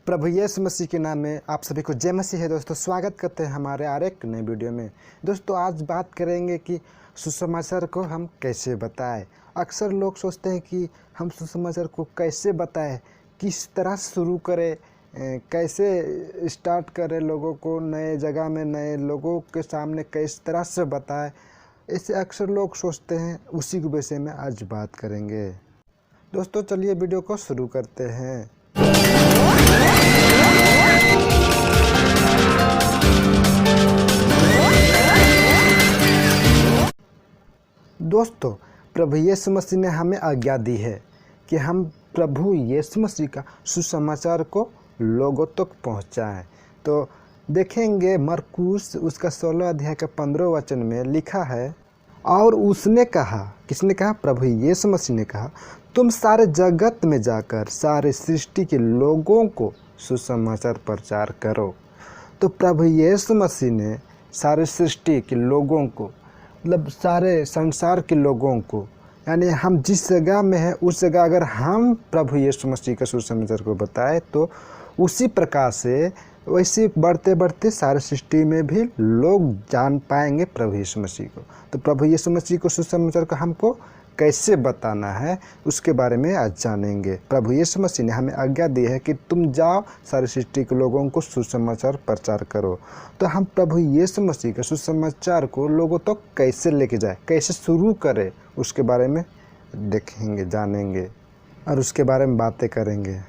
प्रभु यीशु मसीह के नाम में आप सभी को जय मसीह है। दोस्तों स्वागत करते हैं हमारे और एक नए वीडियो में। दोस्तों आज बात करेंगे कि सुसमाचार को हम कैसे बताएं। अक्सर लोग सोचते हैं कि हम सुसमाचार को कैसे बताएं, किस तरह शुरू करें, कैसे स्टार्ट करें, लोगों को नए जगह में नए लोगों के सामने किस तरह से बताएं। ऐसे अक्सर लोग सोचते हैं, उसी के विषय में आज बात करेंगे। दोस्तों चलिए वीडियो को शुरू करते हैं। दोस्तों प्रभु यीशु मसीह ने हमें आज्ञा दी है कि हम प्रभु यीशु मसीह का सुसमाचार को लोगों तक पहुंचाएं। तो देखेंगे मरकुस उसका 16 अध्याय का 15 वचन में लिखा है, और उसने कहा, किसने कहा? प्रभु यीशु मसीह ने कहा, तुम सारे जगत में जाकर सारे सृष्टि के लोगों को सुसमाचार प्रचार करो। तो प्रभु यीशु मसीह ने सारे सृष्टि के लोगों को, मतलब सारे संसार के लोगों को, यानी हम जिस जगह में हैं उस जगह अगर हम प्रभु यीशु मसीह का सुसमाचार को बताएं तो उसी प्रकार से वैसे बढ़ते बढ़ते सारे सृष्टि में भी लोग जान पाएंगे प्रभु यीशु मसीह को। तो प्रभु यीशु मसीह को सुसमाचार को हमको कैसे बताना है उसके बारे में आज जानेंगे। प्रभु यीशु मसीह ने हमें आज्ञा दी है कि तुम जाओ सारी सृष्टि के लोगों को सुसमाचार प्रचार करो। तो हम प्रभु यीशु मसीह के सुसमाचार को लोगों तक तो कैसे लेके जाए, कैसे शुरू करें, उसके बारे में देखेंगे, जानेंगे और उसके बारे में बातें करेंगे।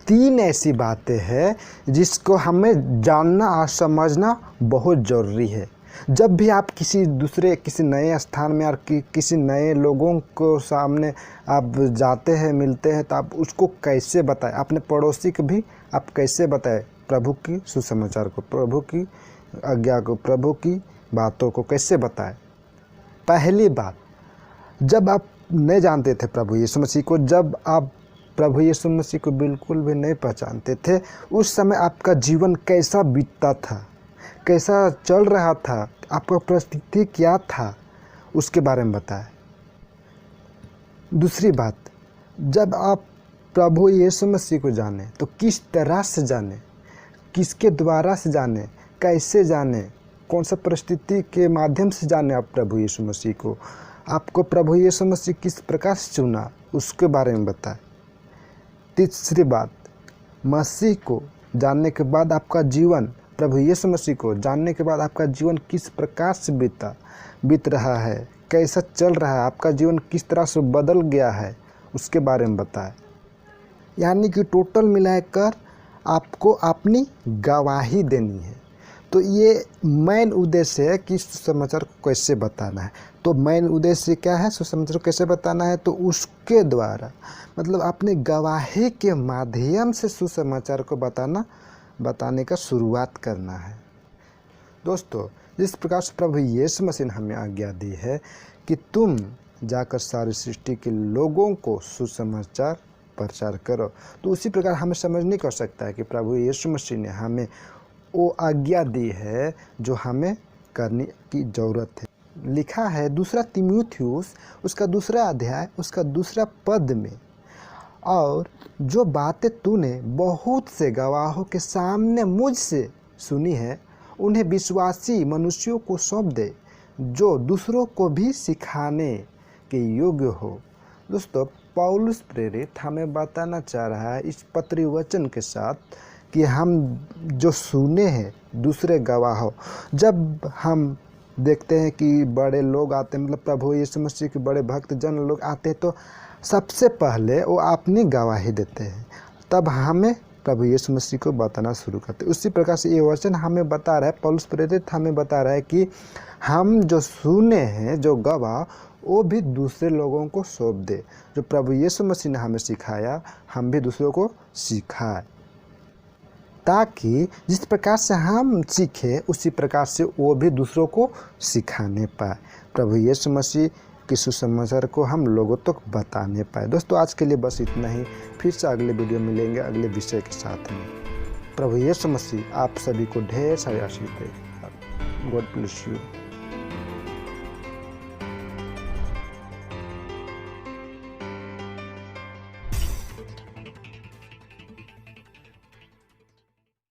3 ऐसी बातें हैं जिसको हमें जानना और समझना बहुत ज़रूरी है। जब भी आप किसी नए स्थान में और किसी नए लोगों को सामने आप जाते हैं, मिलते हैं, तो आप उसको कैसे बताएं, अपने पड़ोसी को भी आप कैसे बताएं प्रभु की सुसमाचार को, प्रभु की आज्ञा को, प्रभु की बातों को कैसे बताएं। पहली बात, जब आप नहीं जानते थे प्रभु यीशु मसीह को, जब आप प्रभु यीशु मसीह को बिल्कुल भी नहीं पहचानते थे, उस समय आपका जीवन कैसा बीतता था, कैसा चल रहा था, आपका परिस्थिति क्या था, उसके बारे में बताएं। दूसरी बात, जब आप प्रभु यीशु मसीह को जाने तो किस तरह से जाने, किसके द्वारा से जाने, कैसे जाने, कौन सा परिस्थिति के माध्यम से जाने आप प्रभु यीशु मसीह को, आपको प्रभु यीशु मसीह किस प्रकार से चुना, उसके बारे में बताएं। तीसरी बात, मसीह को जानने के बाद आपका जीवन, प्रभु यीशु मसीह को जानने के बाद आपका जीवन किस प्रकार से बीत रहा है, कैसा चल रहा है, आपका जीवन किस तरह से बदल गया है, उसके बारे में बताएं। यानी कि टोटल मिलाकर आपको अपनी गवाही देनी है। तो ये मेन उद्देश्य है कि सुसमाचार को कैसे बताना है। तो मेन उद्देश्य क्या है, सुसमाचार को कैसे बताना है, तो उसके द्वारा, मतलब अपने गवाही के माध्यम से सुसमाचार को बताने का शुरुआत करना है। दोस्तों जिस प्रकार से प्रभु यीशु मसीह ने हमें आज्ञा दी है कि तुम जाकर सारी सृष्टि के लोगों को सुसमाचार प्रचार करो, तो उसी प्रकार हमें समझ नहीं कर सकता है कि प्रभु यीशु मसीह ने हमें वो आज्ञा दी है जो हमें करने की ज़रूरत है। लिखा है 2 तीमुथियुस उसका 2 अध्याय उसका 2 पद में, और जो बातें तूने बहुत से गवाहों के सामने मुझसे सुनी है उन्हें विश्वासी मनुष्यों को सौंप दे, जो दूसरों को भी सिखाने के योग्य हो। दोस्तों पौलुस प्रेरित हमें बताना चाह रहा है इस पत्री वचन के साथ कि हम जो सुने हैं दूसरे गवाहों, जब हम देखते हैं कि बड़े लोग आते हैं, मतलब प्रभु यीशु मसीह के बड़े भक्त जन लोग आते हैं, तो सबसे पहले वो अपनी गवाही देते हैं, तब हमें प्रभु यीशु मसीह को बताना शुरू करते हैं। उसी प्रकार से ये वचन हमें बता रहा है, पौलुस प्रेरित हमें बता रहा है कि हम जो सुने हैं, जो गवाह, वो भी दूसरे लोगों को सौंप दे। जो प्रभु यीशु मसीह ने हमें सिखाया हम भी दूसरों को सिखाएं, ताकि जिस प्रकार से हम सीखे उसी प्रकार से वो भी दूसरों को सिखाने पाए, प्रभु यीशु मसीह के सुसमाचार को हम लोगों तक बताने पाए। दोस्तों आज के लिए बस इतना ही, फिर से अगले वीडियो मिलेंगे अगले विषय के साथ में। प्रभु यीशु मसीह आप सभी को ढेर सारी आशीष दे। God bless you.